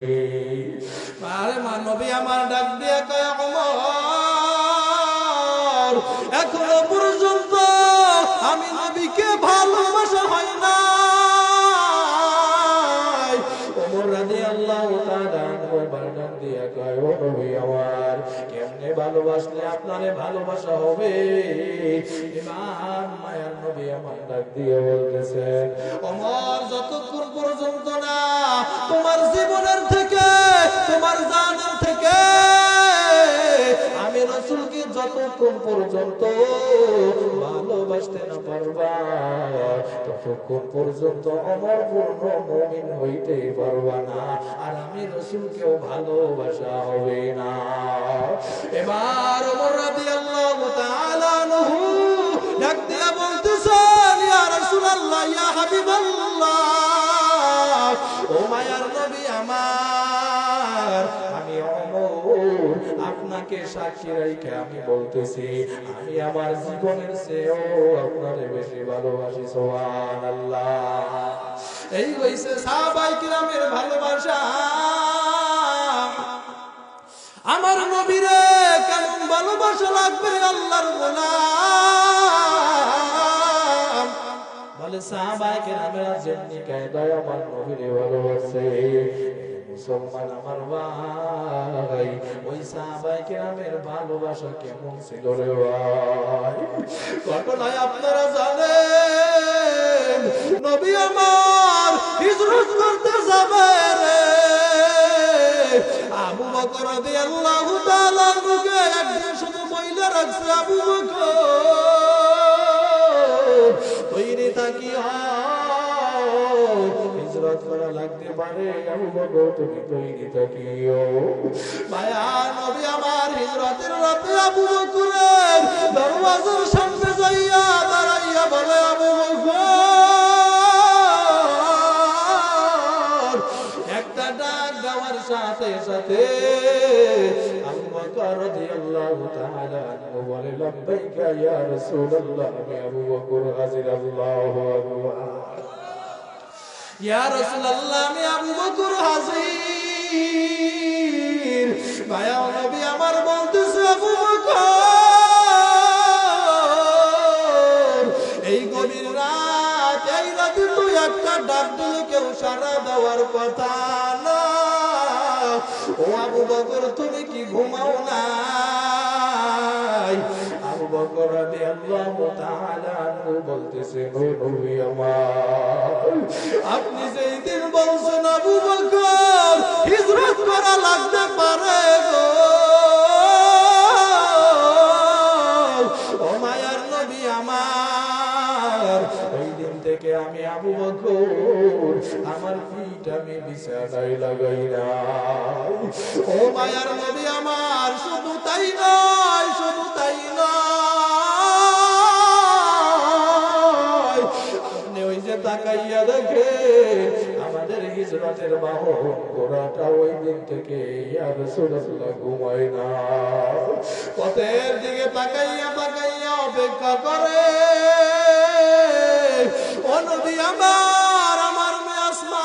আরে নবী আমার ডাক দিয়ে কয় ওমর, এখনো পর্যন্ত আমি নবীকে ভালোবাসা হয় না। ওমর রাদিয়াল্লাহু তাআলা ডাক দিয়ে কয় ও নবী আমার, কেমনে ভালোবাসলে আপনারে ভালোবাসা হবে? ইমান মায়ার নবী আমার ডাক দিয়ে বলতেছে, ওমর যতক্ষণ পর্যন্ত না তোমার জীবনের থেকে, তোমার জানের থেকে আমি রাসূলকে যতক্ষণ পর্যন্ত ভালোবাসতে না পারবা, ততক্ষণ পর্যন্ত ওমর পূর্ণ মুমিন হইতে পারবা না, আর আমি রাসূলকেও ভালোবাসা হবে না। এবার ওমর রাদিয়াল্লাহু তাআলা আনহু ডাক দিয়া বলতেছেন, ইয়া রাসূলুল্লাহ, ইয়া হাবিবাল্লাহ, ও মায়ার নবী আমার, আমি ওমর আপনাকে সাক্ষী রেখে আমি বলতেছি, আমি আমার জীবনের চেয়েও আপনারে বেশি ভালোবাসি। সুবহানাল্লাহ। এই হইছে সাহাবায়ে কিরামের ভালোবাসা। আমার নবীরে কেমন ভালোবাসা লাগবে আল্লাহর গোলাম। বলে সাহাবায়ে কিরামেরা যেমনি কায়দায় আমার নবীরে ভালোবাসে, মুসলমান আমার ভাই, ওই সাহাবায়ে কিরামের ভালোবাসা কেমন ছিল রে ভাই? ঘটনায় আপনারা জানেন, নবী আমার হিজরত করতে যাবে রে, আবু বকর রাদিয়াল্লাহু তাআলা আনহুকে একদিন শুধু বইলা রাখছে, আবু বকর তৈরি থাকিও, হিজরত করা লাগতে পারে, আবু বকর তুমি তৈরি থাকিও। মায়া নবী আমার হিজরতের রাতে আবু বকরের দরওয়াজার সামনে যাইয়া দাঁড়াইয়া বলে, আবু বকর, একটা ডাক দেওয়ার সাথে সাথে আবু বকর রাদিয়াল্লাহু তাআলা আনহু বলে, লাব্বাইকা ইয়া রাসূলুল্লাহ, আমি আবু বকর হাজির। আল্লাহু আকবার। ইয়া রাসূলুল্লাহ, আমি আবু বকর হাজির। মায়া নবী আমার বলতেছে, আবু বকর, এই গভীর রাত, এই রাতে তুই একটা ডাক দিলে কেউ সাড়া দেওয়ার কথা না। ও আবু বকর, তুমি কি ঘুমাও নাই? আবু বকর রাদিয়াল্লাহু তাআলা আনহু বলতেছে, ও নবী আমার, আপনি যেই দিন বলছেন আবু বকর হিজরত করা লাগতে পারে গো, ও মায়ার নবী আমার, ওই দিন থেকে আমি আবু বকর আমার পিঠ আমি বিছানায় লাগাই না। ও মায়ার নবী আমার, শুধু তাই নয়, শুধু তাই নয়, আপনি ওই যে তাকাইয়া দেখে আমাদের হিজরতের বাহন ঘোড়াটা ওই দিন থেকে ইয়া রাসূলুল্লাহ ঘুমায় না, পথের দিকে তাকাইয়া তাকাইয়া অপেক্ষা করে। ও নবী আমার, আমার মেয়ে আসমা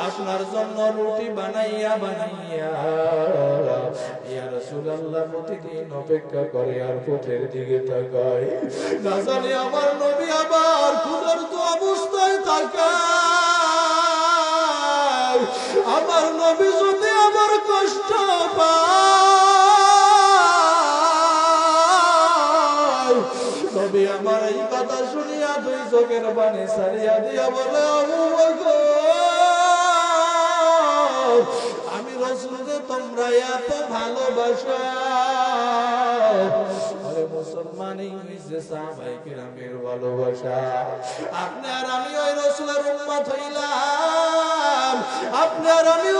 আপনার জন্য রুটি বানাইয়া বানাইয়া ইয়া রাসূলুল্লাহ প্রতিদিন অপেক্ষা করে, আর পথের দিকে তাকায়, না জানি আমার নবী আবার ক্ষুধার্ত অবস্থায় তাকায়, আমার নবী যদি আমার কষ্ট পায়। নবী আমার এই কথা শুনিয়া দুই চোখের পানি ছাড়িয়া দিয়া বলে, আবু বকর, আমি রাসূলকে তোমরা এত ভালোবাসো। আরে মুসলমান, এই হইছে সাহাবায়ে কিরামের ভালোবাসা। আপনি আর আমি ওই রাসূলের উম্মত হইলাম, আপনি আর আমি